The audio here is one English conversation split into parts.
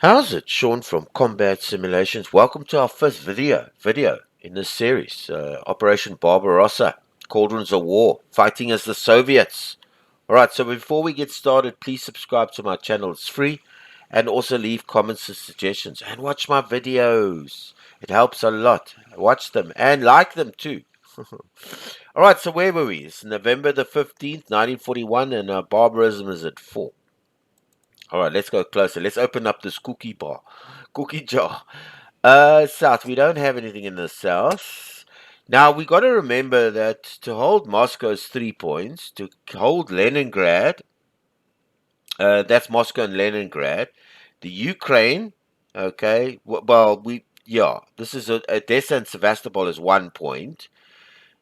How's it? Sean from Combat Simulations. Welcome to our first video in this series. Operation Barbarossa, Cauldrons of War, fighting as the Soviets. Alright, so before we get started, please subscribe to my channel. It's free. And also leave comments and suggestions. And watch my videos. It helps a lot. Watch them and like them too. Alright, so where were we? It's November the 15th, 1941, and barbarism is at 4. All right, let's go closer. Let's open up this cookie jar. South. We don't have anything in the south. Now we got to remember that to hold Moscow is 3 points. To hold Leningrad, that's Moscow and Leningrad. The Ukraine, okay. Well, this is Odessa and Sevastopol is 1 point.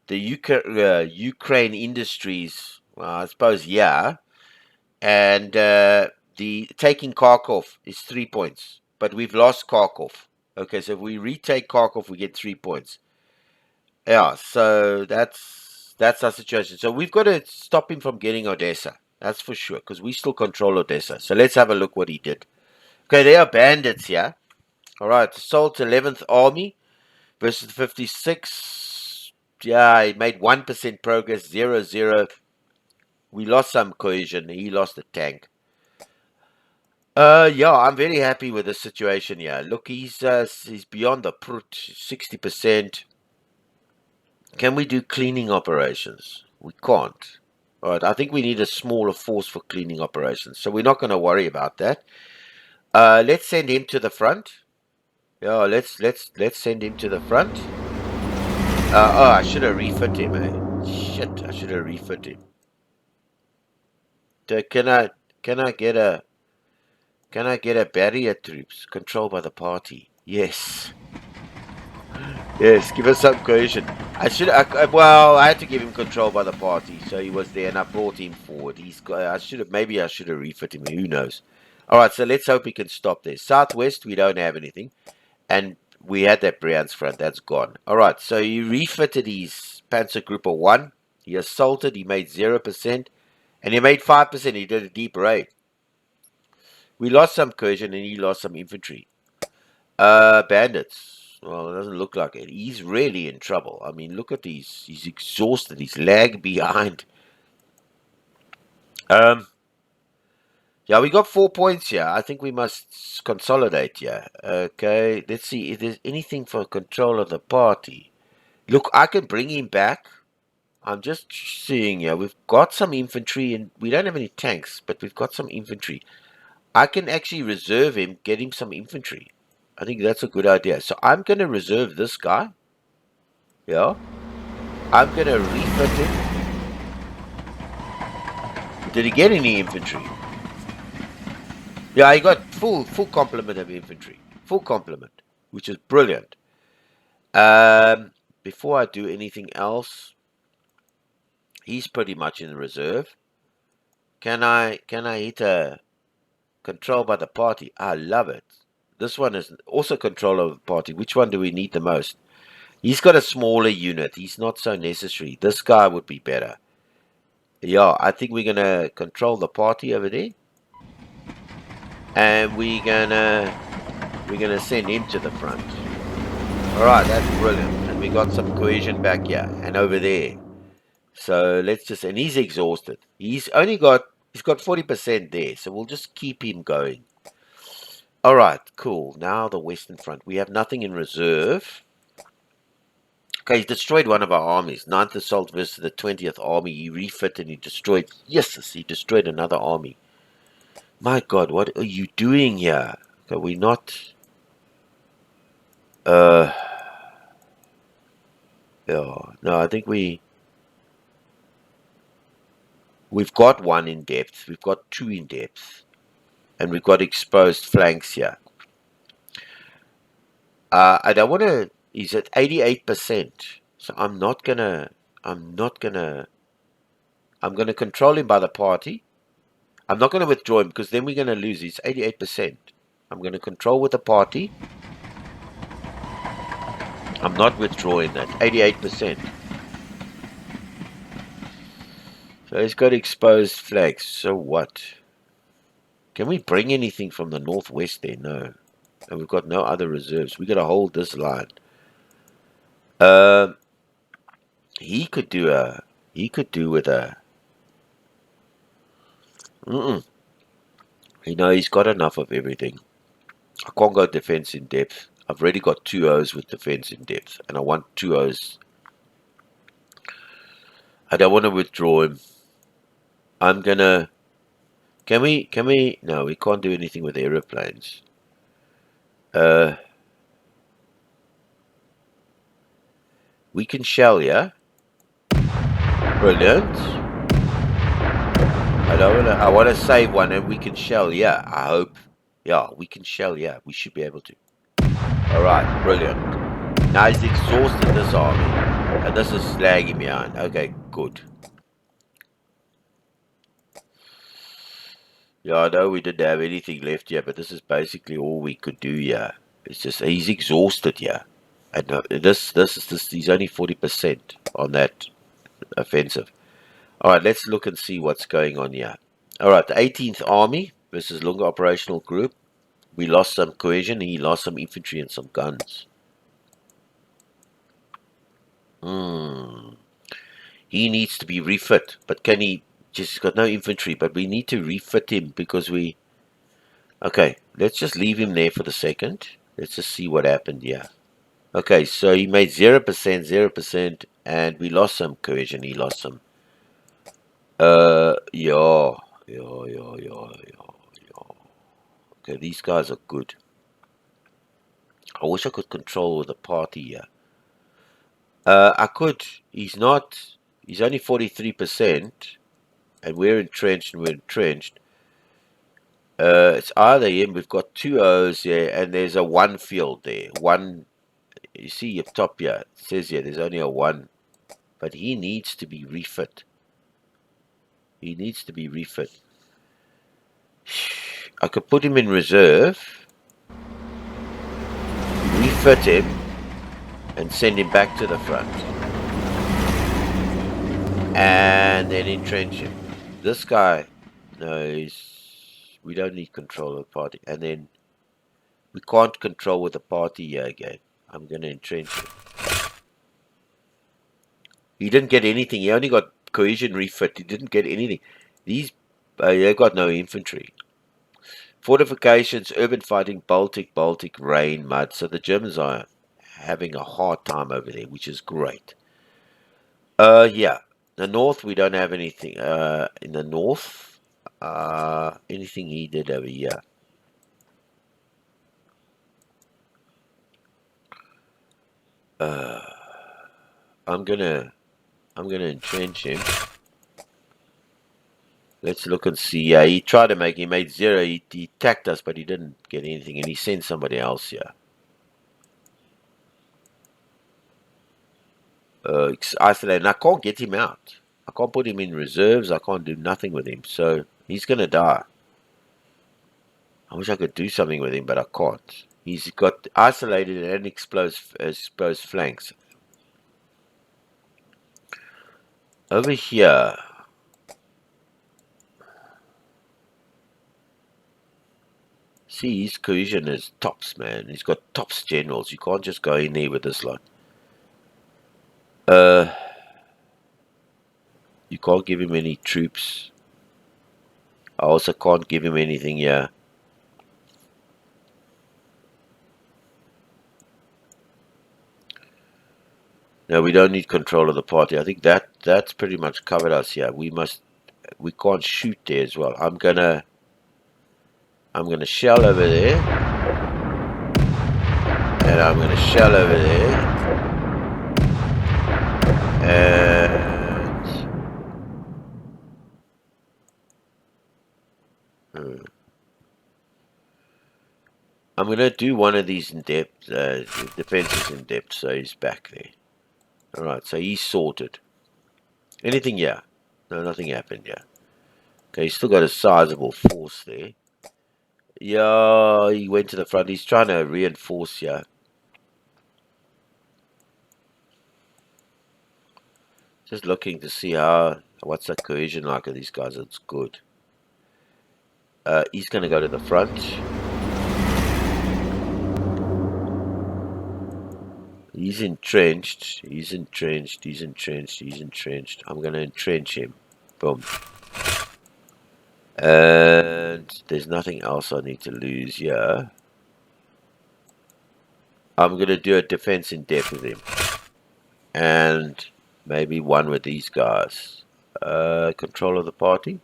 The Ukraine industries, well, I suppose, yeah, and the taking Kharkov is 3 points, but we've lost Kharkov. Okay, so if we retake Kharkov, we get 3 points. Yeah, so that's our situation. So we've got to stop him from getting Odessa. That's for sure, because we still control Odessa. So let's have a look what he did. Okay, there are bandits here. All right, assault 11th Army versus 56. Yeah, he made 1% progress, 0-0. We lost some cohesion. He lost a tank. Yeah, I'm very happy with the situation here. Look, he's beyond the prut, 60%. Can we do cleaning operations? We can't. All right, I think we need a smaller force for cleaning operations, so we're not going to worry about that. Let's send him to the front. Yeah, let's send him to the front. Oh, I should have refit him, eh? Shit, I should have refit him. Can I get a barrier troops controlled by the party? Yes. Yes, give us some cohesion. I had to give him control by the party, so he was there, and I brought him forward. I should have refit him. Who knows? All right, so let's hope he can stop there. Southwest, we don't have anything, and we had that Bryansk front. That's gone. All right, so he refitted his Panzer Group of 1. He assaulted. He made 0%, and he made 5%. He did a deep raid. We lost some cohesion, and he lost some infantry. Bandits. Well, it doesn't look like it. He's really in trouble. I mean, look at these. He's exhausted. He's lag behind. Yeah, we got 4 points here. I think we must consolidate here. Okay, let's see if there's anything for control of the party. Look, I can bring him back. I'm just seeing here. We've got some infantry, and we don't have any tanks, but we've got some infantry. I can actually reserve him, get him some infantry. I think that's a good idea. So I'm going to reserve this guy. Yeah. I'm going to refit him. Did he get any infantry? Yeah, he got full complement of infantry. Full complement, which is brilliant. Before I do anything else, he's pretty much in reserve. Can I hit a control by the party? I love it. This one is also control of the party. Which one do we need the most? He's got a smaller unit. He's not so necessary. This guy would be better. Yeah, I think we're going to control the party over there. And we're gonna send him to the front. Alright, that's brilliant. And we got some cohesion back here and over there. So and he's exhausted. He's got 40% there, so we'll just keep him going. Alright, cool. Now the Western Front. We have nothing in reserve. Okay, he's destroyed one of our armies. 9th Assault versus the 20th Army. He refit and he destroyed... Yes, he destroyed another army. My God, what are you doing here? Are we not... Yeah, no, I think we've got one in depth. We've got 2 in depth. And we've got exposed flanks here. I don't want to... He's at 88%. So I'm gonna control him by the party. I'm not going to withdraw him because then we're going to lose. He's 88%. I'm going to control with the party. I'm not withdrawing that. 88%. So he's got exposed flags. So what? Can we bring anything from the northwest there? No. And we've got no other reserves. We got to hold this line. Um, he could do a. He could do with a. Mm-mm. You know, he's got enough of everything. I can't go defense in depth. I've already got 2 O's with defense in depth, and I want 2 O's. I don't want to withdraw him. I'm gonna. Can we? Can we? No, we can't do anything with aeroplanes. Uh, we can shell, yeah. Brilliant. I don't wanna. I want to save one, and we can shell, yeah. I hope. Yeah, we can shell, yeah. We should be able to. All right, brilliant. Now he's exhausted this army, and this is slagging behind. Okay, good. Yeah, I know we didn't have anything left here, but this is basically all we could do here. It's just he's exhausted here, and this. He's only 40% on that offensive. All right, let's look and see what's going on here. All right, the 18th Army versus Lunga Operational Group. We lost some cohesion. He lost some infantry and some guns. He needs to be refit, but can he? Just got no infantry, but we need to refit him because we. Okay, let's just leave him there for the second. Let's just see what happened here. Okay, so he made 0%, 0%, and we lost some cohesion. He lost some. Yeah, yeah. Okay, these guys are good. I wish I could control the party here. I could. He's not. He's only 43%, and we're entrenched and we're entrenched. It's either him. We've got 2 O's here, and there's a 1 field there. One. You see up top here. It says here there's only a 1, but he needs to be refit. He needs to be refit. I could put him in reserve, refit him, and send him back to the front, and then entrench him. This guy, no, we don't need control of the party, and then we can't control with the party here again. I'm going to entrench him. He didn't get anything. He only got cohesion refit. He didn't get anything. These, they got no infantry. Fortifications, urban fighting, Baltic, rain, mud. So the Germans are having a hard time over there, which is great. Yeah. The north, we don't have anything. In the north, anything he did over here. I'm gonna entrench him. Let's look and see. Yeah, he tried to make. He made 0. He attacked us, but he didn't get anything, and he sent somebody else here. Isolate. And I can't get him out. I can't put him in reserves. I can't do nothing with him. So he's gonna die. I wish I could do something with him, but I can't. He's got isolated and exposed flanks. Over here. See, his cohesion is tops, man. He's got tops generals. You can't just go in there with this lot. You can't give him any troops. I also can't give him anything here. No, we don't need control of the party. I think that's pretty much covered us here. We can't shoot there as well. I'm gonna shell over there, and I'm gonna shell over there, and I'm gonna do one of these in depth. Defenses in depth, so he's back there. All right, so he's sorted. Anything here? No, nothing happened here. Okay, he's still got a sizable force there. Yeah, he went to the front. He's trying to reinforce here. Just looking to see what's the cohesion like of these guys. It's good. He's going to go to the front. He's entrenched. He's entrenched. He's entrenched. He's entrenched. I'm going to entrench him. Boom. And there's nothing else I need to lose here. I'm going to do a defense in depth with him. And maybe one with these guys. Control of the party.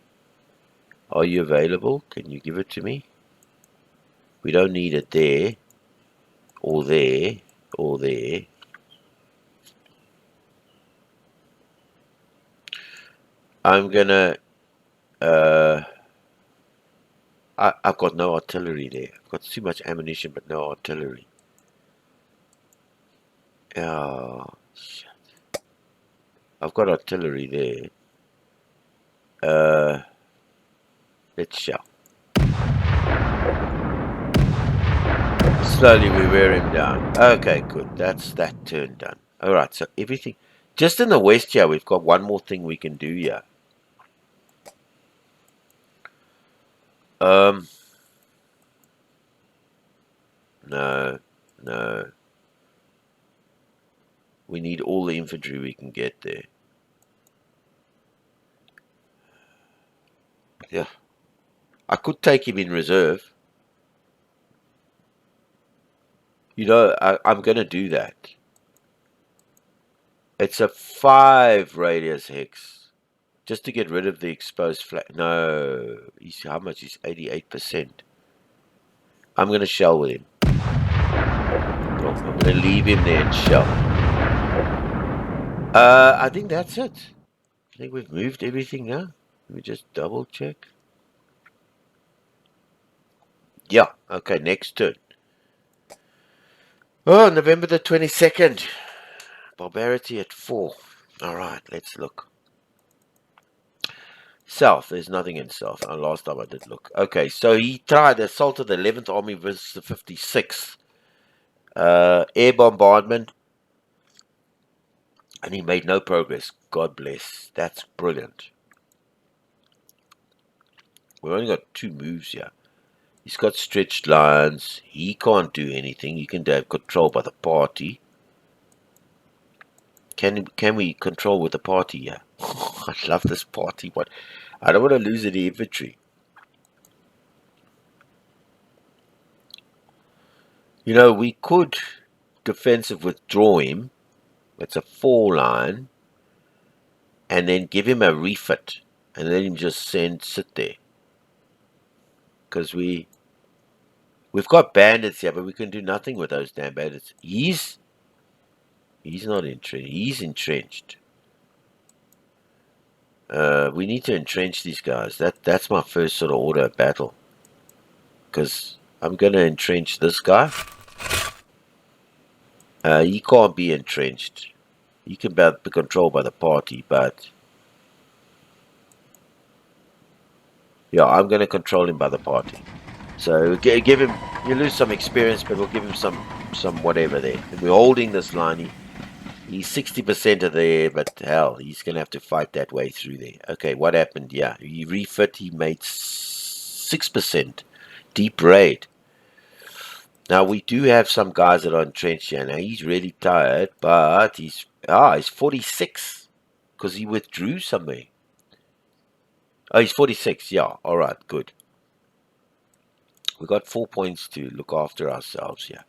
Are you available? Can you give it to me? We don't need it there. Or there. Or there. I'm going to... I've got no artillery there. I've got too much ammunition, but no artillery. Oh, shit. I've got artillery there. Let's shell. Slowly we wear him down. Okay, good. That's that turn done. Alright, so everything... Just in the west here, we've got one more thing we can do here. No. We need all the infantry we can get there. Yeah. I could take him in reserve. You know, I'm going to do that. It's a 5 radius hex. Just to get rid of the exposed flag. No. How much is 88%? I'm going to shell with him. I'm going to leave him there and shell. I think that's it. I think we've moved everything now. Let me just double check. Yeah. Okay, next turn. Oh, November the 22nd. Barbarity at 4. Alright, let's look. South, there's nothing in South. Last time I did look. Okay, so he tried assaulted the 11th Army versus the 56th. Air bombardment. And he made no progress. God bless. That's brilliant. We've only got 2 moves here. He's got stretched lines. He can't do anything. He can have control by the party. Can we control with the party here? I love this party. What? I don't want to lose any infantry. You know, we could defensive withdraw him. It's a 4 line. And then give him a refit. And let him just sit there. Because we've got bandits here, but we can do nothing with those damn bandits. He's not entrenched. He's entrenched. We need to entrench these guys. That's my first sort of order of battle. Because I'm going to entrench this guy. He can't be entrenched. He can be controlled by the party, but... Yeah, I'm going to control him by the party. So give him... You lose some experience, but we'll give him some whatever there. And we're holding this line. He's 60% of there, but hell, he's going to have to fight that way through there. Okay, what happened? Yeah, he refit. He made 6%. Deep raid. Now, we do have some guys that are entrenched here. Now, he's really tired, but he's 46 because he withdrew somewhere. Oh, he's 46. Yeah, all right, good. We got 4 points to look after ourselves here.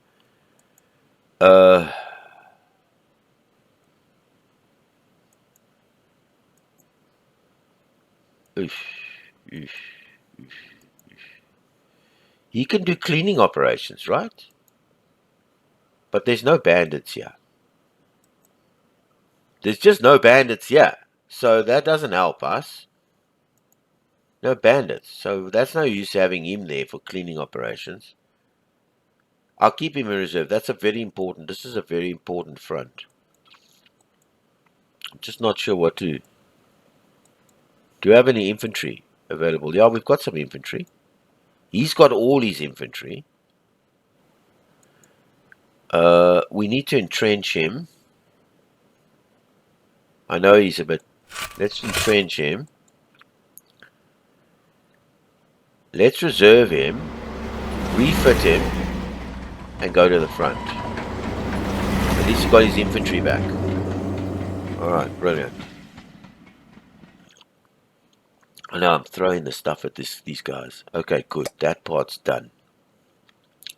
He can do cleaning operations, right? But there's no bandits here. There's just no bandits here. So that doesn't help us. No bandits. So that's no use having him there for cleaning operations. I'll keep him in reserve. This is a very important front. I'm just not sure what to... Do you have any infantry available? Yeah, we've got some infantry. He's got all his infantry. We need to entrench him. I know he's a bit... Let's entrench him. Let's reserve him, refit him, and go to the front. At least he got his infantry back. Alright, brilliant. I know I'm throwing the stuff at these guys. Okay, good. That part's done.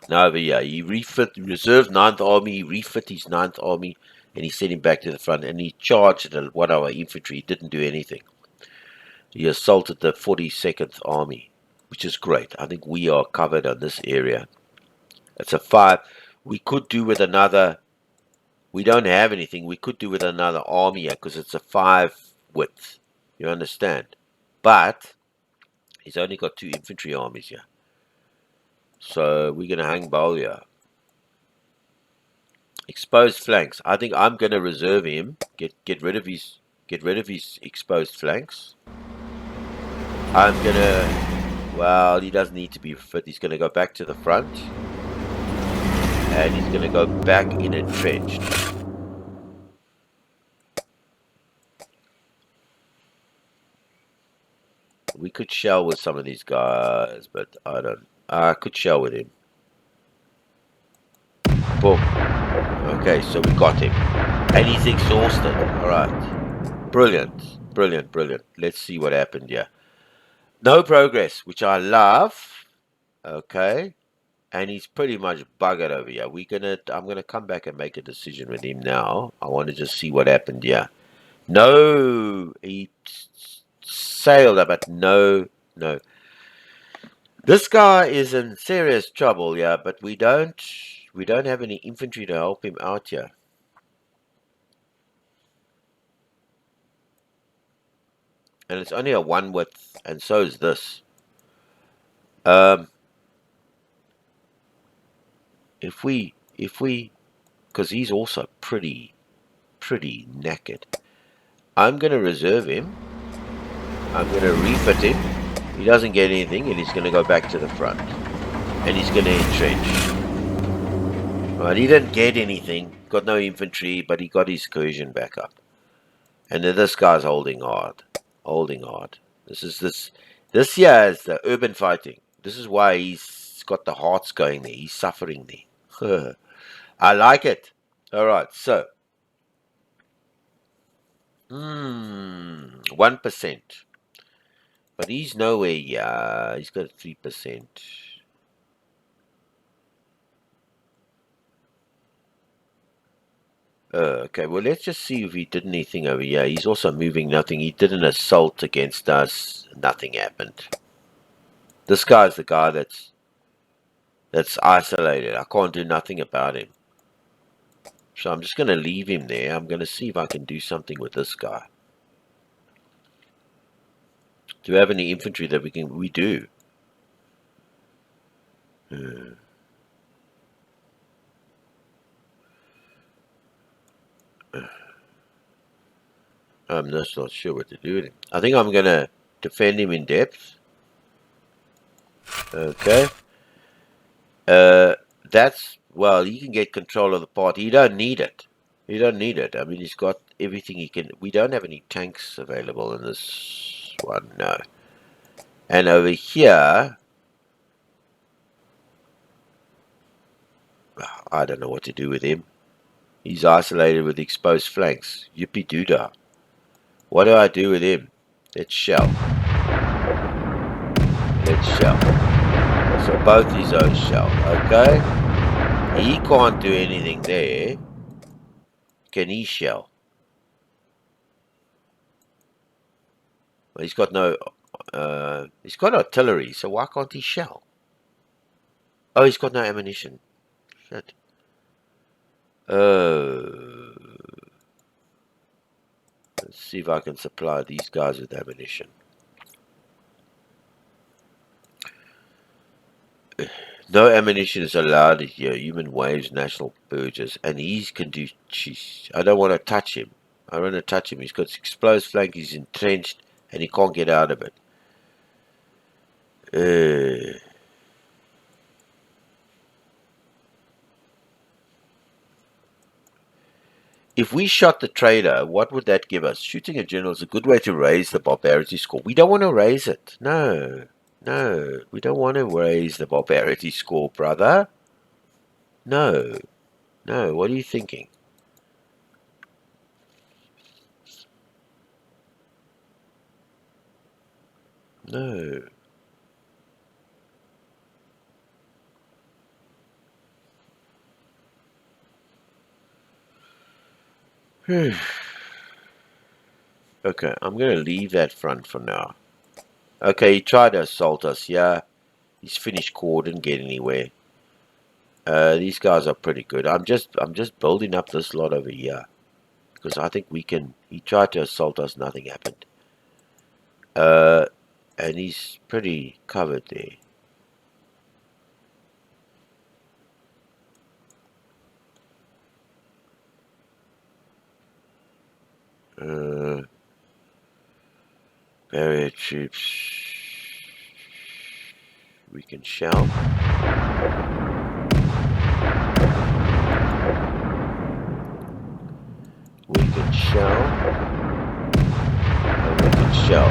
Now over here, he reserved 9th Army, he refit his 9th Army, and he sent him back to the front, and he charged one of our infantry. He didn't do anything. He assaulted the 42nd Army, which is great. I think we are covered on this area. It's a 5. We could do with another. We don't have anything. We could do with another army here because it's a 5 width. You understand? But he's only got 2 infantry armies here. So we're going to hang Baal here. Exposed flanks. I think I'm going to reserve him. Get rid of his exposed flanks. I'm going to... Well, he doesn't need to be fit. He's going to go back to the front. And he's going to go back in entrenched. We could shell with some of these guys, but I could shell with him. Boom. Okay, so we got him. And he's exhausted. Alright. Brilliant. Brilliant, brilliant. Let's see what happened here. No progress, which I love. Okay. And he's pretty much buggered over here. I'm gonna come back and make a decision with him now. I want to just see what happened here. No, he sailed up, but no. This guy is in serious trouble, yeah, but we don't have any infantry to help him out here. And it's only a 1 width, and so is this. If we, because he's also pretty knackered. I'm gonna reserve him. I'm gonna refit him. He doesn't get anything, and he's gonna go back to the front, and he's gonna entrench. Right, he didn't get anything. Got no infantry, but he got his cohesion back up. And then this guy's holding hard. This here is the urban fighting. This is why he's got the hearts going there. He's suffering there. I like it. Alright, so 1%. But he's nowhere, yeah. He's got 3%. Okay, well, let's just see if he did anything over here. He's also moving nothing. He did an assault against us. Nothing happened. This guy's the guy that's isolated. I can't do nothing about him. So I'm just going to leave him there. I'm going to see if I can do something with this guy. Do we have any infantry that we do? I'm just not sure what to do with him. I think I'm going to defend him in depth. Okay. Well, he can get control of the part. He don't need it. I mean, he's got everything he can. We don't have any tanks available in this one, no. And over here, I don't know what to do with him. He's isolated with exposed flanks. Yippee doodah. What do I do with him? Let's shell. So both his own shell. Okay. He can't do anything there. Can he shell? Well, he's got no. He's got artillery, so why can't he shell? Oh, he's got no ammunition. Shit. Let's see if I can supply these guys with ammunition. No ammunition is allowed here. Human waves, national purges, and he can do. Jeez, I don't want to touch him. He's got exposed flank. He's entrenched, and he can't get out of it. If we shot the trader, what would that give us? Shooting a general is a good way to raise the barbarity score. We don't want to raise it. No. No, we don't want to raise the barbarity score, brother. No, no, what are you thinking? No. Okay, I'm going to leave that front for now. Okay, he tried to assault us, yeah. He's finished core, didn't get anywhere. These guys are pretty good. I'm just building up this lot over here. Because I think we can... He tried to assault us, nothing happened. And he's pretty covered there. Barrier troops. We can shell. We can shell. And we can shell.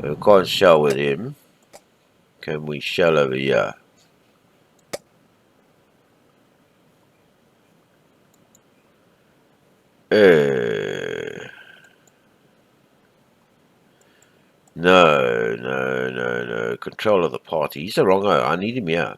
We can't shell with him. Can we shell over here? No, no, no, no. Control of the party. He's the wrong guy. I need him here.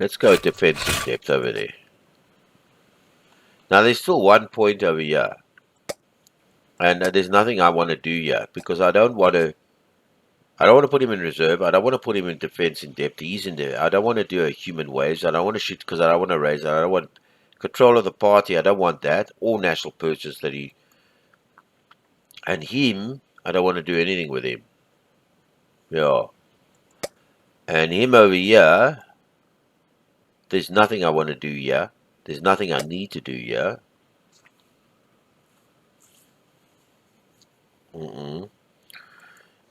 Let's go defensive depth over there. Now, there's still 1 point over here. And there's nothing I want to do here. Because I don't want to put him in reserve. I don't want to put him in defense in depth. He's in there. I don't want to do a human waves. I don't want to shoot because I don't want to raise. I don't want control of the party. I don't want that. Or national purchase that he... And him, I don't want to do anything with him. Yeah. And him over here, there's nothing I want to do here. There's nothing I need to do here. And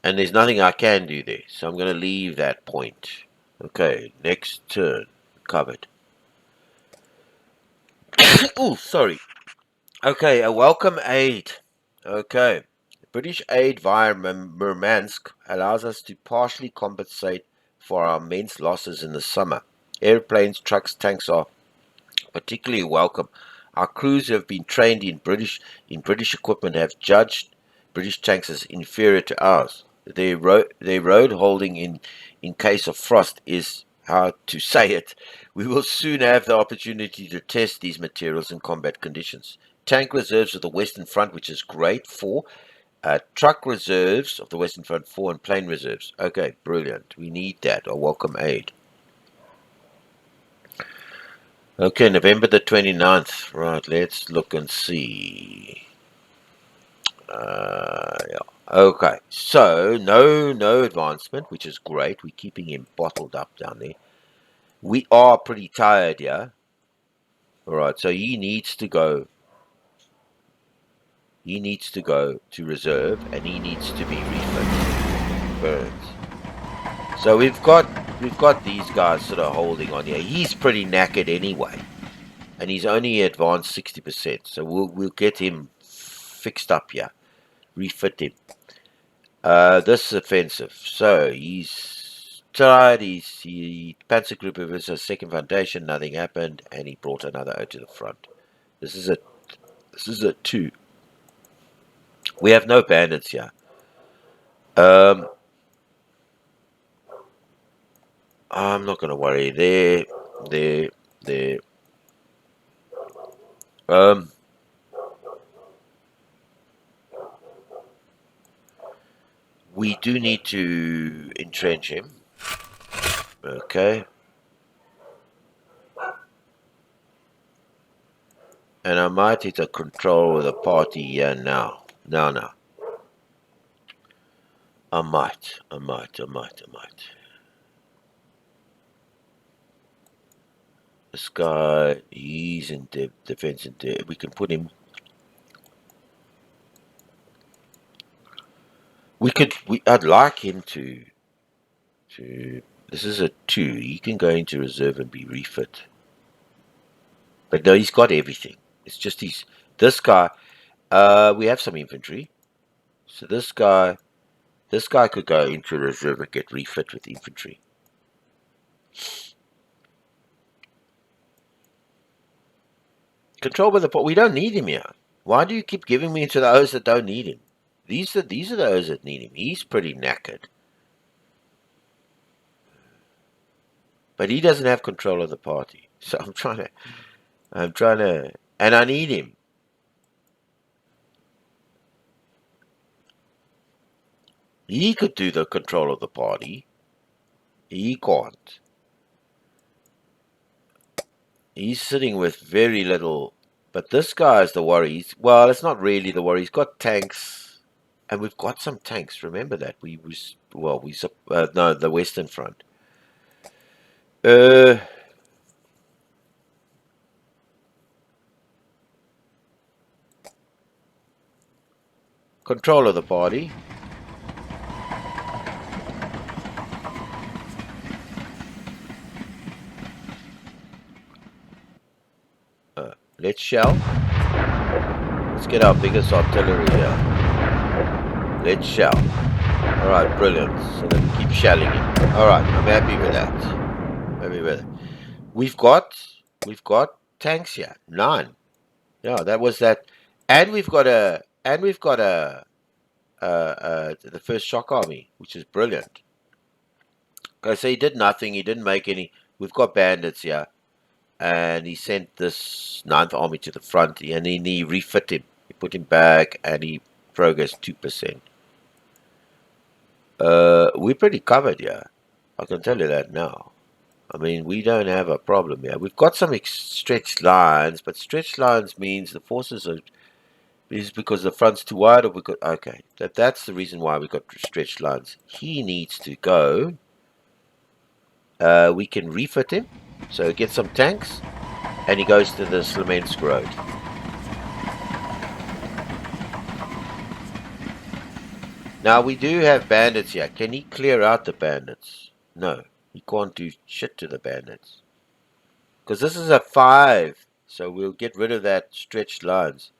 there's nothing I can do there. So I'm going to leave that point. Okay, next turn. Covered. Oh, sorry. Okay, a welcome aid. Okay. British aid via Murmansk allows us to partially compensate for our immense losses in the summer. Airplanes, trucks, tanks are particularly welcome. Our crews who have been trained in British equipment have judged British tanks as inferior to ours. Their road holding in case of frost is, how to say it, we will soon have the opportunity to test these materials in combat conditions. Tank reserves of the Western Front, which is great, 4. Truck reserves of the Western Front, 4, and plane reserves. Okay, brilliant. We need that. A welcome aid. Okay, November the 29th. Right, let's look and see. Yeah. Okay, so no advancement, which is great. We're keeping him bottled up down there. We are pretty tired, yeah? Alright, so he needs to go. He needs to go to reserve, and he needs to be refit. Burns. So we've got these guys sort of holding on here. He's pretty knackered anyway. And he's only advanced 60%. So we'll get him fixed up here. Refit him. This is offensive. So he's tried. He panzer group of his second foundation. Nothing happened, and he brought another O to the front. This is a 2. We have no bandits here. I'm not going to worry. There. We do need to entrench him. Okay. And I might hit a control with a party here now. Now. I might. This guy, he's in defense. We can put him. I'd like him to. This is a 2. He can go into reserve and be refit. But no, he's got everything. It's just this guy. We have some infantry. So this guy could go into reserve and get refit with infantry. Control with the pot. We don't need him here. Why do you keep giving me to those that don't need him? These are those that need him. He's pretty knackered. But he doesn't have control of the party. So I'm trying to, and I need him. He could do the control of the party. He can't. He's sitting with very little. But this guy is the worry. Well, it's not really the worry. He's got tanks. And we've got some tanks. Remember that. No, the Western Front. Control of the party. Let's shell. Let's get our biggest artillery here. Let's shell. Alright, brilliant. So then keep shelling it. Alright, I'm happy with that. We've got tanks here. 9. Yeah, that was that. And we've got the first shock army, which is brilliant. Okay, so he did nothing. He didn't make any. We've got bandits here. And he sent this 9th army to the front, and then he refit him. He put him back, and he progressed 2%. We're pretty covered here. I can tell you that now. I mean, we don't have a problem here. We've got some stretched lines, but stretched lines means the forces are... Is because the front's too wide, or okay. That's the reason why we've got stretched lines. He needs to go. We can refit him. So get some tanks, and he goes to the Slemensk Road. Now we do have bandits here. Can he clear out the bandits? No, he can't do shit to the bandits. Because this is a 5, so we'll get rid of that stretched lines.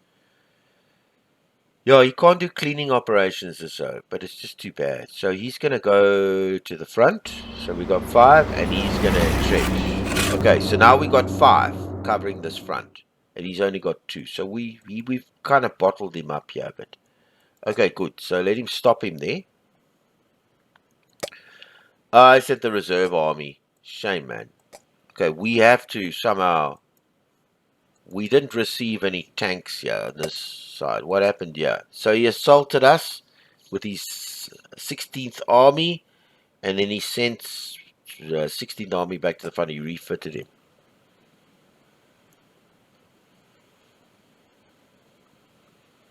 Yeah, he can't do cleaning operations or so, but it's just too bad. So he's going to go to the front. So we got 5, and he's going to entrench. Okay, so now we got 5 covering this front, and he's only got 2. So we've kind of bottled him up here a bit. Okay, good. So let him stop him there. I said the reserve army. Shame, man. Okay, we have to somehow... We didn't receive any tanks here on this side. What happened here? So he assaulted us with his 16th army, and then he sent 16th army back to the front. He refitted him.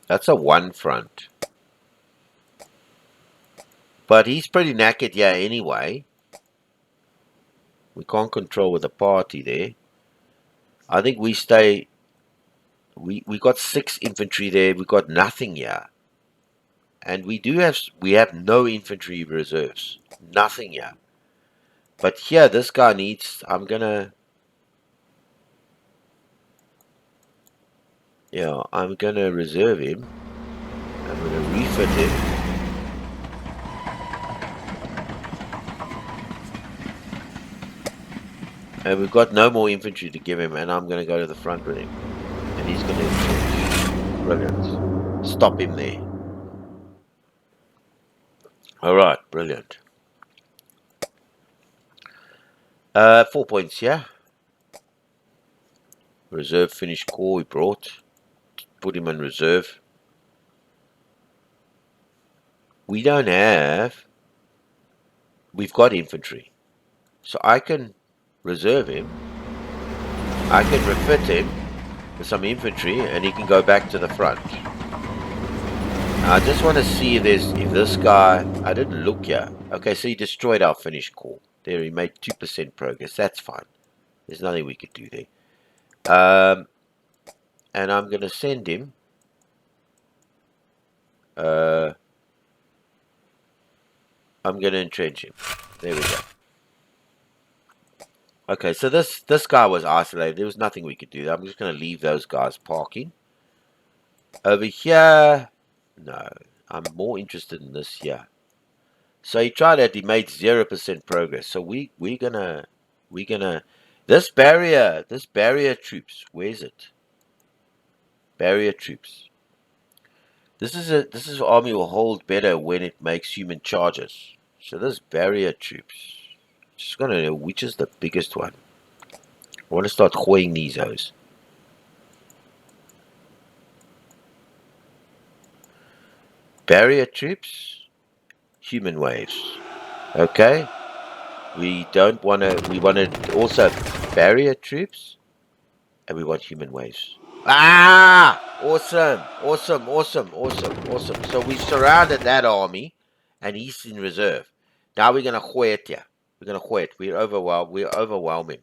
That's a 1 front. But he's pretty knackered here anyway. We can't control with the party there. I think we stay... We got 6 infantry there. We got nothing here. And we have no infantry reserves. Nothing here. But here, this guy needs... I'm gonna reserve him. I'm gonna refit him. And we've got no more infantry to give him, and I'm gonna go to the front with him. And he's gonna... Brilliant. Stop him there. Alright, brilliant. 4 points, yeah. Reserve finished core we brought. Put him in reserve. We don't have... We've got infantry. So I can reserve him. I can refit him with some infantry, and he can go back to the front. Now, I just want to see if this guy... I didn't look here. Okay, so he destroyed our finished core. There, he made 2% progress. That's fine. There's nothing we could do there. And I'm going to send him... I'm going to entrench him. There we go. Okay, so this guy was isolated. There was nothing we could do. I'm just going to leave those guys parking. Over here, no. I'm more interested in this here. So he tried that. He made 0% progress. So we're gonna this barrier troops. Where's it? Barrier troops. This army will hold better when it makes human charges. So this barrier troops. Just gonna know which is the biggest one. I want to start hoying these hoes. Barrier troops, human waves. Okay. We don't want to. We want to also barrier troops, and we want human waves. Ah! Awesome! Awesome! Awesome! Awesome! Awesome! So we've surrounded that army, and he's in reserve. Now we're gonna hoy it here. We're gonna hoy it. We're overwhelmed. We're overwhelming.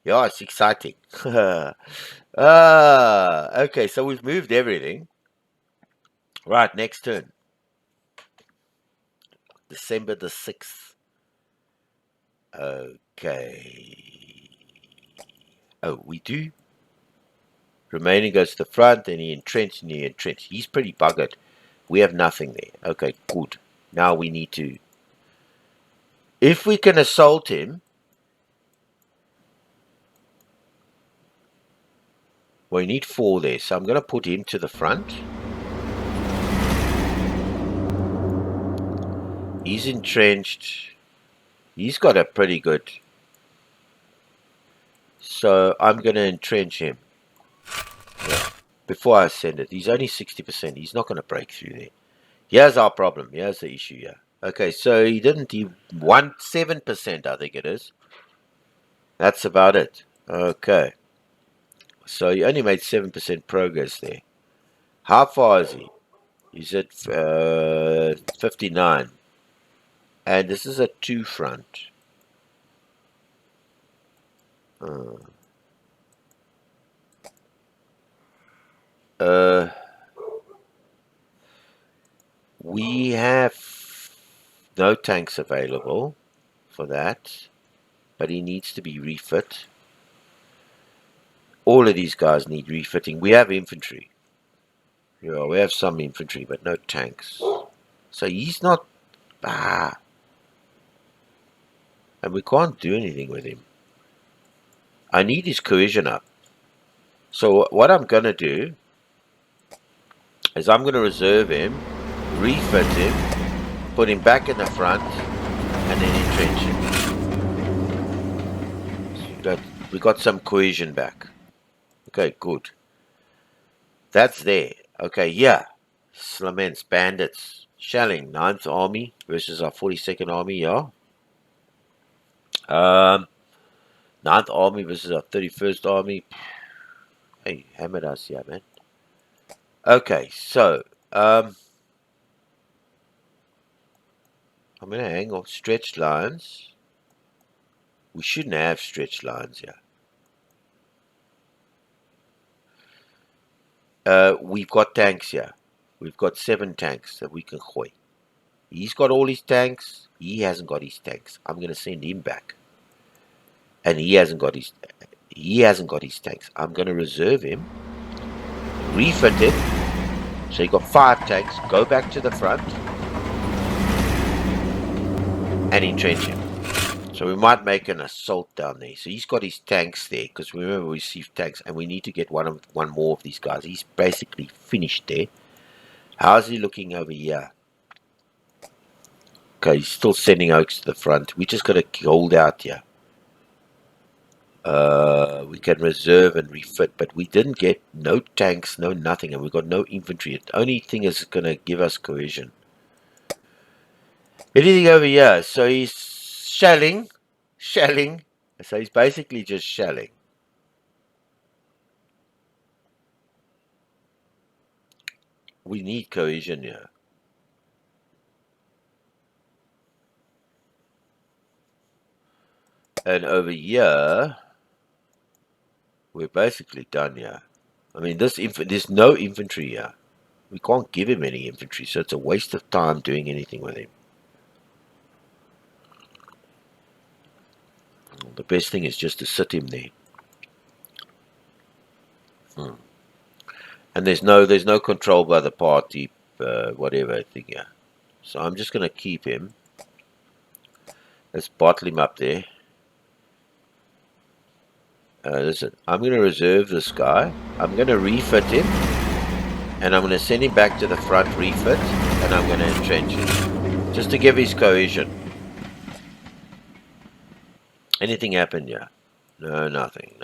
Yeah, it's exciting. Okay. So we've moved everything. Right, next turn. December the 6th. Okay. Oh, we do? Remaining goes to the front, and he entrenched, and he entrenched. He's pretty buggered. We have nothing there. Okay, good. Now we need to... If we can assault him... We need 4 there, so I'm going to put him to the front. He's entrenched. He's got a pretty good... So I'm going to entrench him. Yeah. Before I send it. He's only 60%. He's not going to break through there. Here's our problem. Here's the issue here. Okay, so he didn't... He won 7%, I think it is. That's about it. Okay. So he only made 7% progress there. How far is he? He's at 59. And this is a 2 front. We have no tanks available for that. But he needs to be refit. All of these guys need refitting. We have infantry. Yeah, we have some infantry, but no tanks. So he's not... And we can't do anything with him. I need his cohesion up. So what I'm going to do is I'm going to reserve him, refit him, put him back in the front, and then entrench him. So we got some cohesion back. Okay, good. That's there. Okay, yeah. Slaments, bandits, shelling, 9th Army versus our 42nd Army, yeah. 9th Army versus our 31st Army. Hey, hammered us, yeah, man. Okay, so, I'm going to hang off stretched lines. We shouldn't have stretched lines here. We've got tanks here. We've got 7 tanks that we can hoy. He's got all his tanks. He hasn't got his tanks. I'm going to send him back. And he hasn't got his tanks. I'm going to reserve him. Refit him. So you got 5 tanks. Go back to the front. And entrench him. So we might make an assault down there. So he's got his tanks there. Because remember, we received tanks. And we need to get one more of these guys. He's basically finished there. How's he looking over here? Okay, he's still sending oaks to the front. We just got to hold out here. We can reserve and refit, but we didn't get no tanks, no nothing, and we got no infantry. The only thing is going to give us cohesion. Anything over here? So he's shelling. So he's basically just shelling. We need cohesion here. And over here, we're basically done here. I mean, there's no infantry here. We can't give him any infantry, so it's a waste of time doing anything with him. The best thing is just to sit him there. And there's no control by the party, whatever thing here. So I'm just going to keep him. Let's bottle him up there. Listen, I'm going to reserve this guy. I'm going to refit him. And I'm going to send him back to the front, refit. And I'm going to entrench him. Just to give his cohesion. Anything happen here? No, nothing.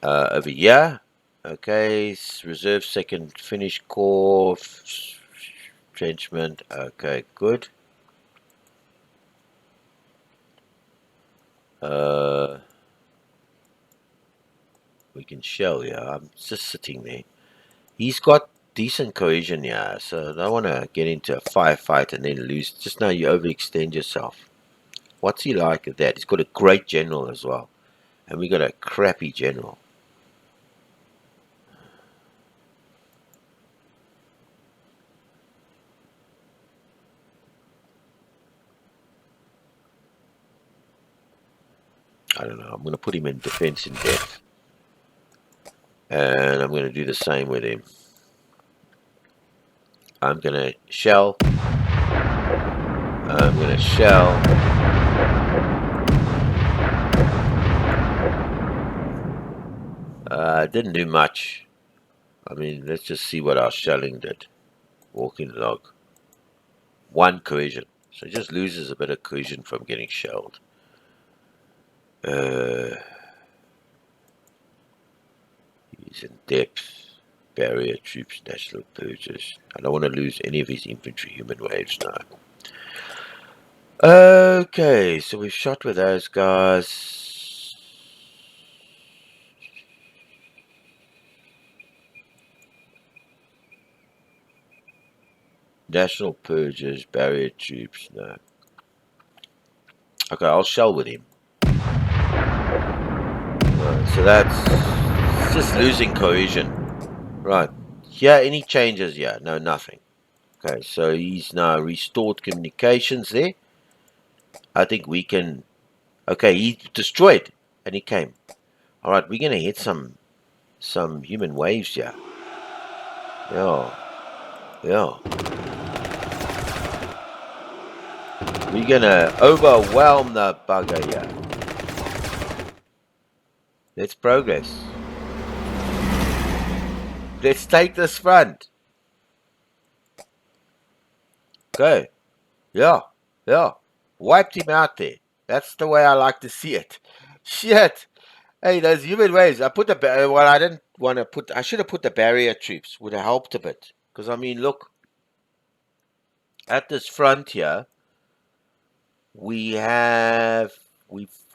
Over here. Okay, reserve second, finish core, entrenchment. Okay, good. We can shell, yeah. I'm just sitting there. He's got decent cohesion, yeah. So I don't want to get into a firefight and then lose. Just now you overextend yourself. What's he like at that? He's got a great general as well. And we got a crappy general. I don't know. I'm going to put him in defense in depth. And I'm going to do the same with him. I'm going to shell. I'm going to shell. Didn't do much. I mean, let's just see what our shelling did. Walking log. 1 cohesion. So it just loses a bit of cohesion from getting shelled. He's in depth. Barrier troops, national purges. I don't want to lose any of his infantry human waves now. Okay, so we've shot with those guys. National purges, barrier troops, no. Okay, I'll shell with him. Right, so that's just losing cohesion. Right. Here, any changes? Yeah, no, nothing. Okay, so he's now restored communications there. I think we can... Okay, he destroyed, and he came. All right, we're going to hit some human waves here. Yeah. We're going to overwhelm the bugger here. Let's progress. Let's take this front. Okay. Yeah. Wiped him out there. That's the way I like to see it. Shit. Hey, those human waves. I put the... Well, I didn't want to put... I should have put the barrier troops. Would have helped a bit. Because, I mean, look. At this front here, we've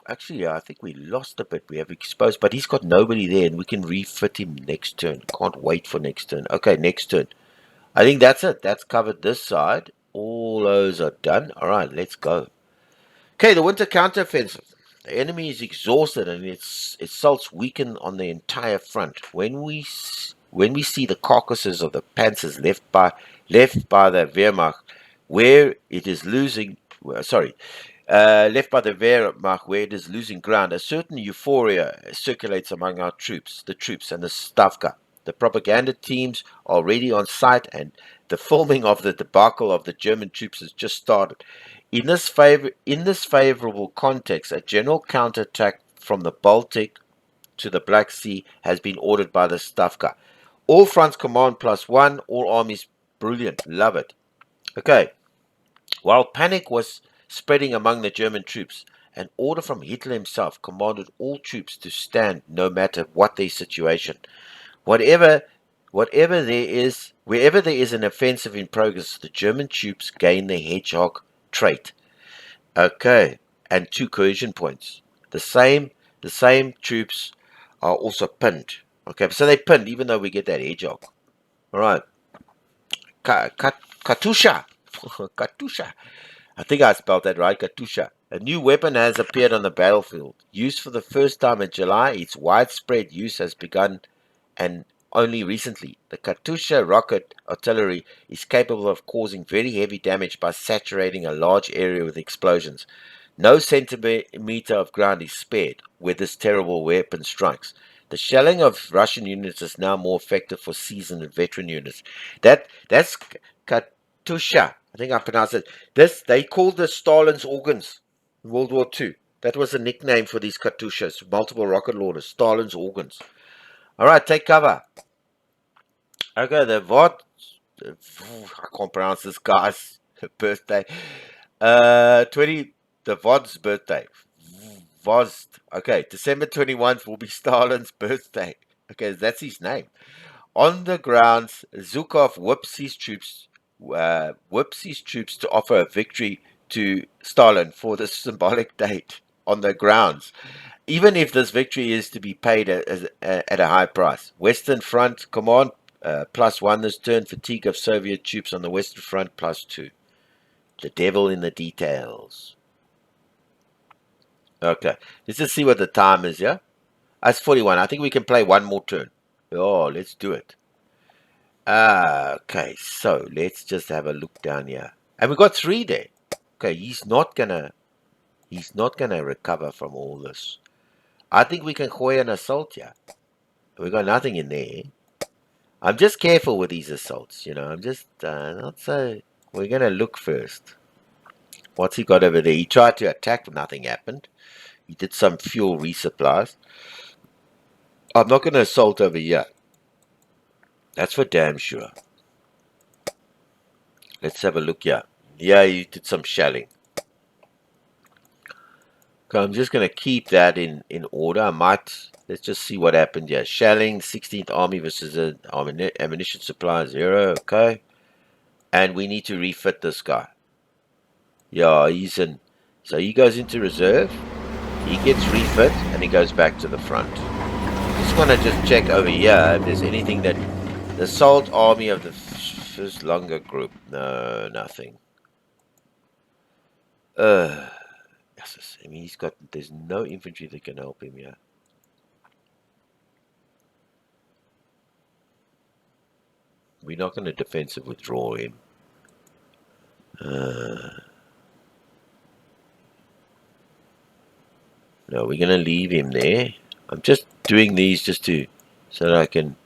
actually, I think we lost a bit. We have exposed, but he's got nobody there, and we can refit him next turn. Can't wait for next turn. Okay, next turn. I think that's it. That's covered this side. All those are done. All right, let's go. Okay, the winter counteroffensive. The enemy is exhausted, and its assaults weaken on the entire front. When we see the carcasses of the panzers left by the Wehrmacht, where it is losing... left by the Wehrmacht where it is losing ground, a certain euphoria circulates among our troops, the Stavka. The propaganda teams are already on site, and the filming of the debacle of the German troops has just started. In this favorable context, a general counterattack from the Baltic to the Black Sea has been ordered by the Stavka. All fronts command +1, all armies brilliant, love it. Okay. While panic was spreading among the German troops, an order from Hitler himself commanded all troops to stand no matter what their situation. Wherever there is an offensive in progress, the German troops gain the hedgehog trait. Okay, and 2 cohesion points. The same troops are also pinned. Okay, so they pinned even though we get that hedgehog. All right. Katusha. Katusha. I think I spelled that right, Katusha. A new weapon has appeared on the battlefield. Used for the first time in July, its widespread use has begun, and only recently. The Katusha rocket artillery is capable of causing very heavy damage by saturating a large area with explosions. No centimeter of ground is spared where this terrible weapon strikes. The shelling of Russian units is now more effective for seasoned and veteran units. That's Katusha. I think I pronounced it. This they called this Stalin's organs in World War II. That was a nickname for these Katyushas, multiple rocket launchers, Stalin's organs. All right, take cover. Okay, the what? I can't pronounce this guy's birthday. 20. The Vod's birthday. Voz. Okay, December 21st will be Stalin's birthday. Okay, that's his name. On the grounds, Zhukov whips his troops to offer a victory to Stalin for this symbolic date on the grounds, even if this victory is to be paid at a high price. Western Front Command +1 this turn. Fatigue of Soviet troops on the Western Front +2. The devil in the details. Okay, let's just see what the time is, yeah? That's 41. I think we can play one more turn. Oh, let's do it. Okay, so let's just have a look down here. And we got 3 there. Okay, he's not gonna recover from all this. I think we can hoy an assault here. We got nothing in there. I'm just careful with these assaults, you know. I'm just not so. We're gonna look first. What's he got over there? He tried to attack, but nothing happened. He did some fuel resupplies. I'm not gonna assault over here. That's for damn sure. Let's have a look here. Yeah, he did some shelling. Okay, I'm just gonna keep that in order. Let's just see what happened here. Shelling, 16th Army versus an ammunition supply 0. Okay. And we need to refit this guy. Yeah, he's in. So he goes into reserve. He gets refit and he goes back to the front. Just want to just check over here if there's anything that the assault army of the first longer group. No, nothing. Yes, I mean there's no infantry that can help him here. We're not going to defensive withdraw him. No, we're going to leave him there. I'm just doing these just so that I can.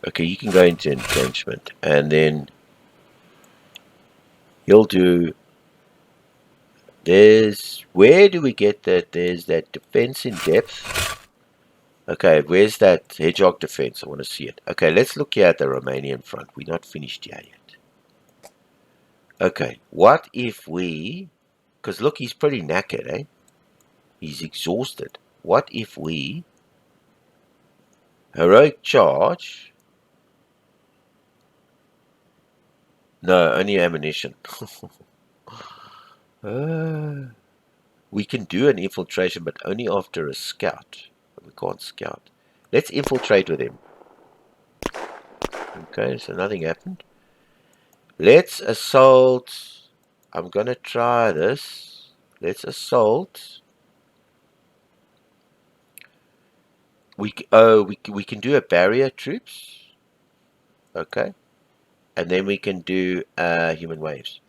Okay, you can go into entrenchment, and then he'll do. Where do we get that? There's that defense in depth. Okay, where's that hedgehog defense? I want to see it. Okay, let's look here at the Romanian front. We're not finished here yet. Okay, what if we... Because look, he's pretty knackered, eh? He's exhausted. What if we... Heroic charge... No, only ammunition. We can do an infiltration, but only after a scout. We can't scout. Let's infiltrate with him. Okay, so nothing happened. Let's assault. I'm gonna try this. Let's assault. We can do a barrier troops. Okay, and then we can do human waves.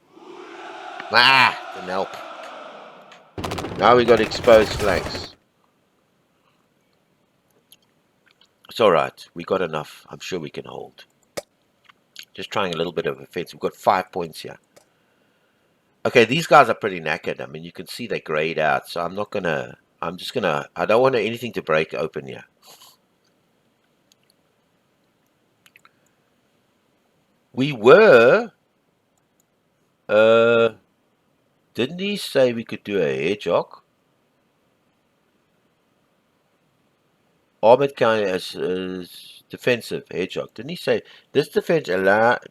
Didn't help. Now we got exposed flanks. It's all right. We got enough. I'm sure we can hold. Just trying a little bit of offense. We've got 5 points here. Okay, these guys are pretty knackered. I mean, you can see they grayed out. So I'm not gonna. I'm just gonna. I don't want anything to break open here. We were. Didn't he say we could do a hedgehog? Armored kind as defensive hedgehog. Didn't he say this defense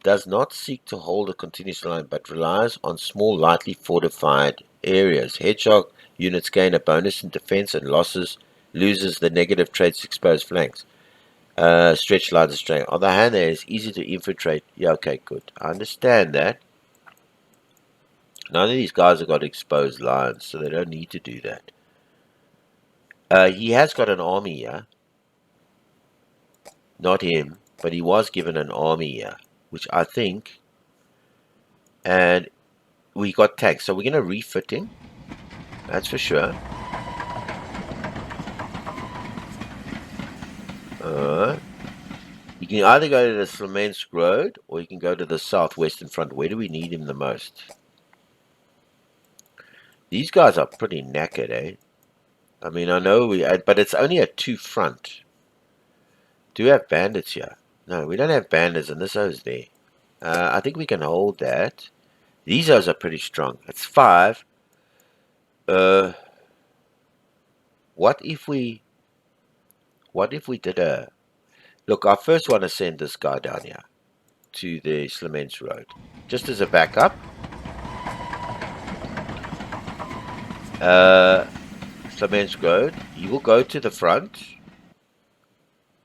does not seek to hold a continuous line, but relies on small, lightly fortified areas. Hedgehog units gain a bonus in defense and loses the negative traits exposed flanks. Stretch lines of strength. On the hand, there is easy to infiltrate. Yeah, okay, good. I understand that. None of these guys have got exposed lines, so they don't need to do that. He has got an army here. Not him, but he was given an army here, which I think, and we got tanks, so we're going to refit him. That's for sure. You can either go to the Smolensk Road, or you can go to the southwestern front. Where do we need him the most? These guys are pretty knackered, eh? I mean, I know but it's only a 2 front. Do we have bandits here? No, we don't have bandits, and this O's there. I think we can hold that. These O's are pretty strong. It's 5. What if we did a... Look, I first want to send this guy down here to the Smolensk Road, just as a backup. Smolensk Road, he will go to the front.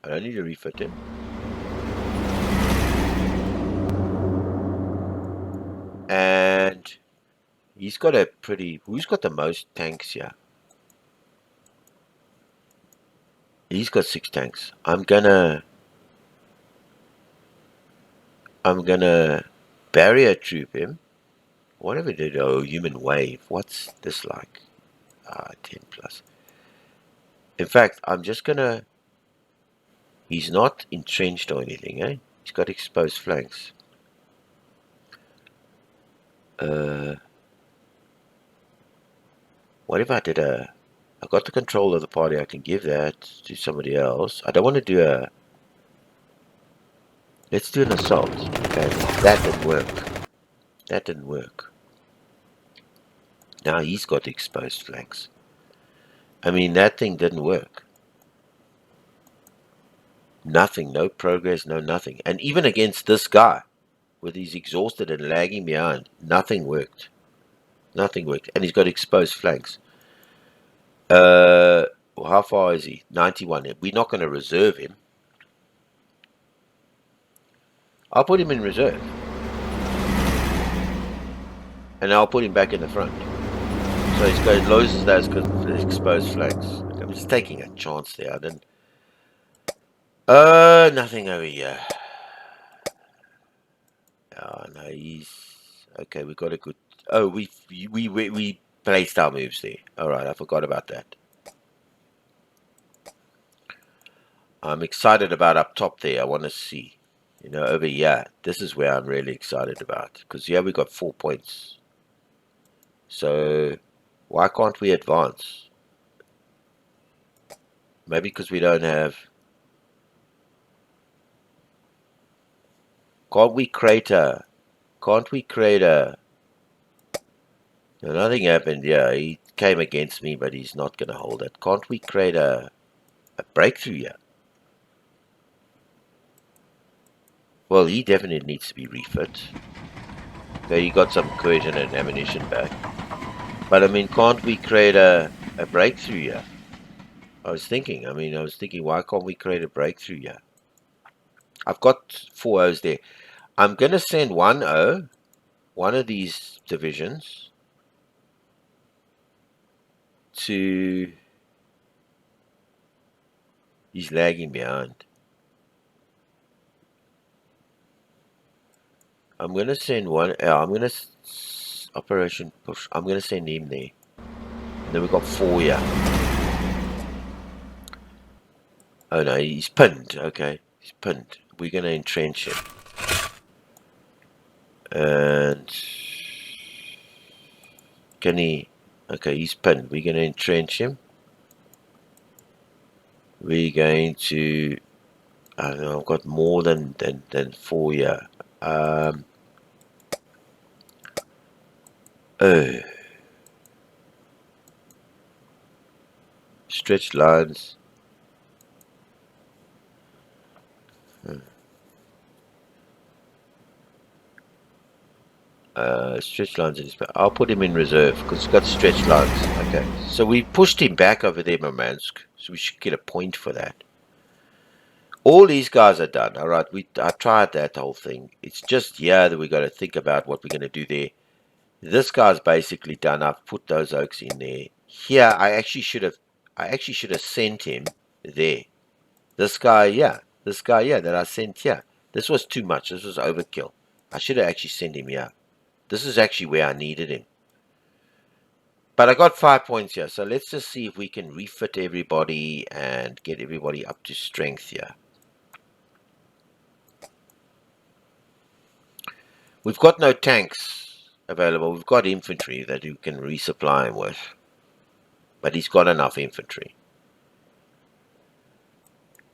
I don't need to refit him. And he's got a pretty... Who's got the most tanks here? He's got 6 tanks. I'm gonna barrier troop him. Whatever did, oh, human wave. What's this like? 10 plus. In fact, I'm just gonna... He's not entrenched or anything, eh? He's got exposed flanks. What if I did I got the control of the party, I can give that to somebody else. I don't want to do a... Let's do an assault. Okay, that didn't work. That didn't work. Now he's got exposed flanks. I mean, that thing didn't work. Nothing, no progress, no nothing. And even against this guy, with he's exhausted and lagging behind, nothing worked. Nothing worked. And he's got exposed flanks. How far is he? 91. We're not going to reserve him. I'll put him in reserve. And I'll put him back in the front. So he's got loses those exposed flanks. I'm just taking a chance there. I didn't... nothing over here. Oh, no, he's... Okay, we got a good... Oh, we placed our moves there. Alright, I forgot about that. I'm excited about up top there. I want to see. You know, over here. This is where I'm really excited about. Because here we got 4 points. So, why can't we advance? Maybe because we don't have... Can't we create a... No, nothing happened. Yeah, he came against me, but he's not going to hold it. Can't we create a breakthrough here? Well, he definitely needs to be refit. Okay, he got some cohesion and ammunition back. But, I mean, can't we create a breakthrough here? I was thinking, why can't we create a breakthrough here? I've got 4 O's there. I'm going to send 1 O, one of these divisions, to... He's lagging behind. I'm going to send 1... I'm going to... Operation Push. I'm going to send him there. And then we've got 4 here. Oh no, he's pinned. Okay, he's pinned. We're going to entrench him. And... Can he... Okay, he's pinned. We're going to entrench him. We're going to... I don't know, I've got more than 4 here. Stretched lines. Stretched lines in his back. I'll put him in reserve because he's got stretched lines. Okay, so we pushed him back over there, Murmansk, so we should get a point for that. All these guys are done. All right, I tried that whole thing. It's just here that we got to think about what we're going to do there. This guy's basically done. I've put those oaks in there. Here, I actually should have sent him there. This guy, yeah, This guy, yeah, that I sent here. This was too much. This was overkill. I should have actually sent him here. This is actually where I needed him. But I got 5 points here. So let's just see if we can refit everybody and get everybody up to strength here. We've got no tanks available. We've got infantry that you can resupply him with. But he's got enough infantry.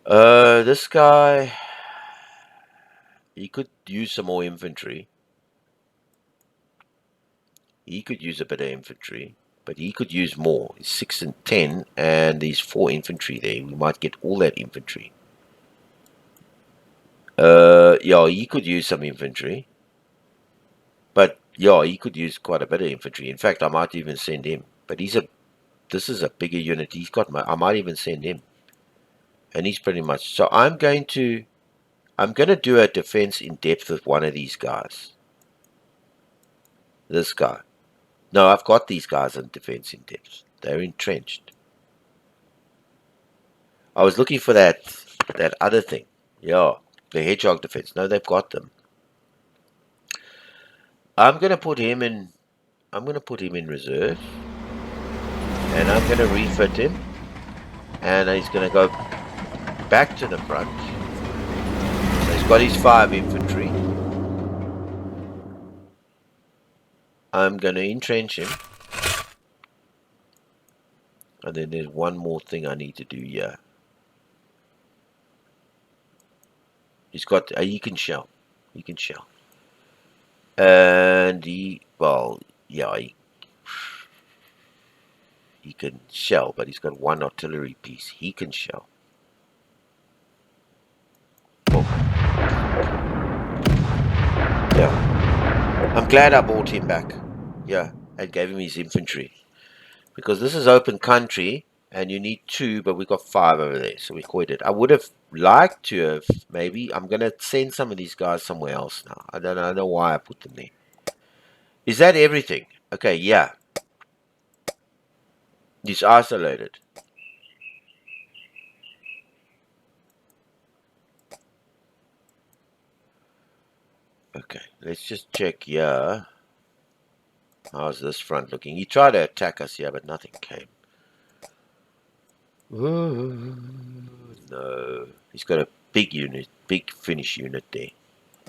This guy, he could use some more infantry. He could use a bit of infantry, but he could use more. He's 6 and 10, and there's 4 infantry there. We might get all that infantry. Yeah, he could use some infantry. But yeah, he could use quite a bit of infantry. In fact, I might even send him. But this is a bigger unit. I might even send him. And he's pretty much, so I'm going to do a defense in depth with one of these guys. This guy. No, I've got these guys in defense in depth. They're entrenched. I was looking for that other thing. Yeah, the hedgehog defense. No, they've got them. I'm gonna put him in reserve. And I'm gonna refit him. And he's gonna go back to the front. So he's got his 5 infantry. I'm gonna entrench him. And then there's one more thing I need to do here. He's got he can shell. He can shell. And he can shell, but he's got 1 artillery piece. He can shell. Oh. Yeah. I'm glad I bought him back. Yeah, and gave him his infantry. Because this is open country, and you need 2, but we got 5 over there, so we quit it. I would have liked to have, maybe, I'm going to send some of these guys somewhere else now. I don't know why I put them there. Is that everything? Okay, yeah. He's isolated. Okay, let's just check here. How's this front looking? He tried to attack us here, but nothing came. No. He's got a big unit, big Finnish unit there.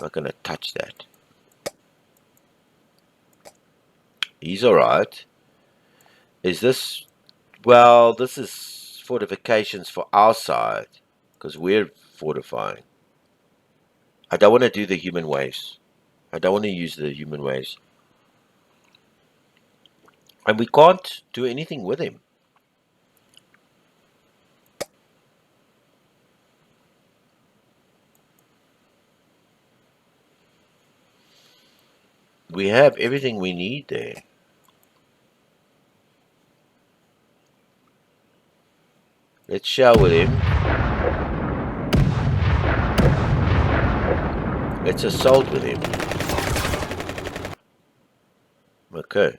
Not going to touch that. He's alright. Is this... Well, this is fortifications for our side. Because we're fortifying. I don't want to do the human waves. I don't want to use the human waves. And we can't do anything with him. We have everything we need there. Let's shell with him. Let's assault with him. Okay.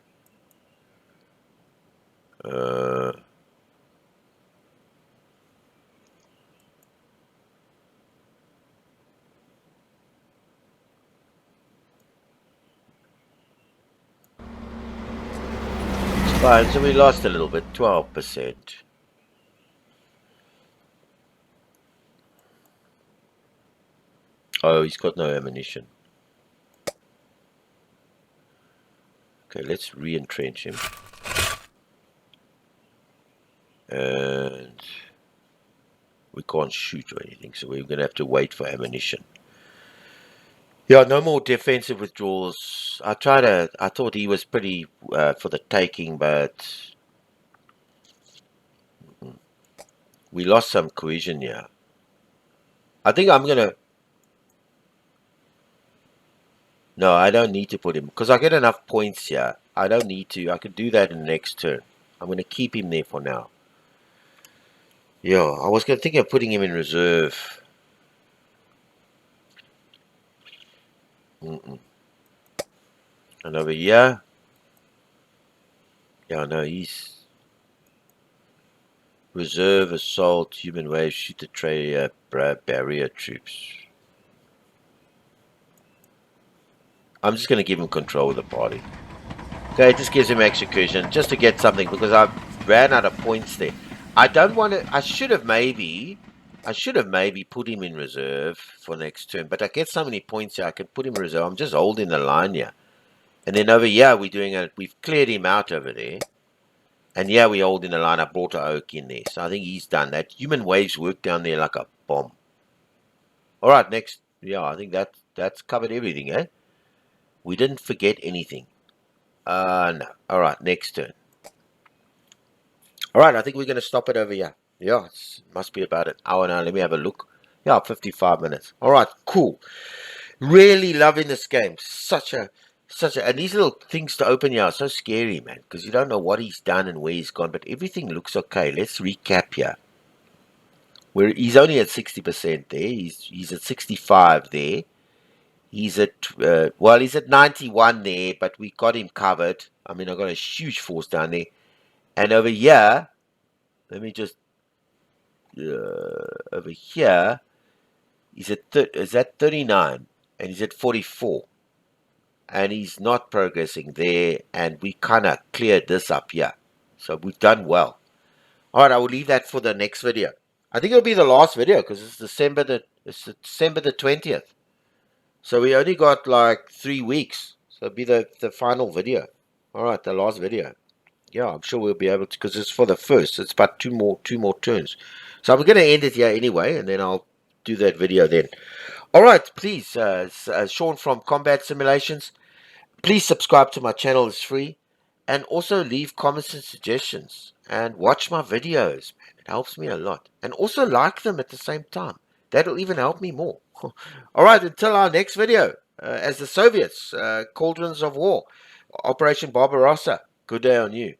It's fine, so we lost a little bit, 12%. Oh, he's got no ammunition. Okay, let's re-entrench him. And we can't shoot or anything, so we're going to have to wait for ammunition. Yeah, no more defensive withdrawals. I thought he was pretty for the taking, but we lost some cohesion here. I think I'm going to... No, I don't need to put him, because I get enough points here. I don't need to. I could do that in the next turn. I'm going to keep him there for now. Yeah, I was going to think of putting him in reserve. And over here... Yeah, no, he's... Reserve, assault, human wave, shoot the barrier troops. I'm just going to give him control of the party. Okay, it just gives him execution just to get something because I ran out of points there. I don't want to. I should have maybe put him in reserve for next turn. But I get so many points here, I can put him in reserve. I'm just holding the line here, and then over here we're doing it. We've cleared him out over there, and yeah, we're holding the line. I brought a oak in there, so I think he's done that. Human waves work down there like a bomb. All right, next. Yeah, I think that's covered everything, eh? We didn't forget anything. No. All right, next turn. All right, I think we're going to stop it over here. Yeah, it must be about an hour now. Let me have a look. Yeah, 55 minutes. All right, cool. Really loving this game. And these little things to open here are so scary, man, because you don't know what he's done and where he's gone, but everything looks okay. Let's recap here. He's only at 60% there. He's at 65 there. He's at he's at 91 there, but we got him covered. I mean, I've got a huge force down there, and over here, let me just over here, he's at 39, and he's at 44, and he's not progressing there, and we kind of cleared this up here, so we've done well. All right, I will leave that for the next video. I think it'll be the last video because it's December the 20th. So we only got like 3 weeks. So it'll be the final video. All right, the last video. Yeah, I'm sure we'll be able to, because it's for the first. It's about two more turns. So I'm going to end it here anyway, and then I'll do that video then. All right, please, Sean from Combat Simulations. Please subscribe to my channel. It's free. And also leave comments and suggestions. And watch my videos, man. It helps me a lot. And also like them at the same time. That'll even help me more. All right, until our next video. As the Soviets, Cauldrons of War, Operation Barbarossa. Good day on you.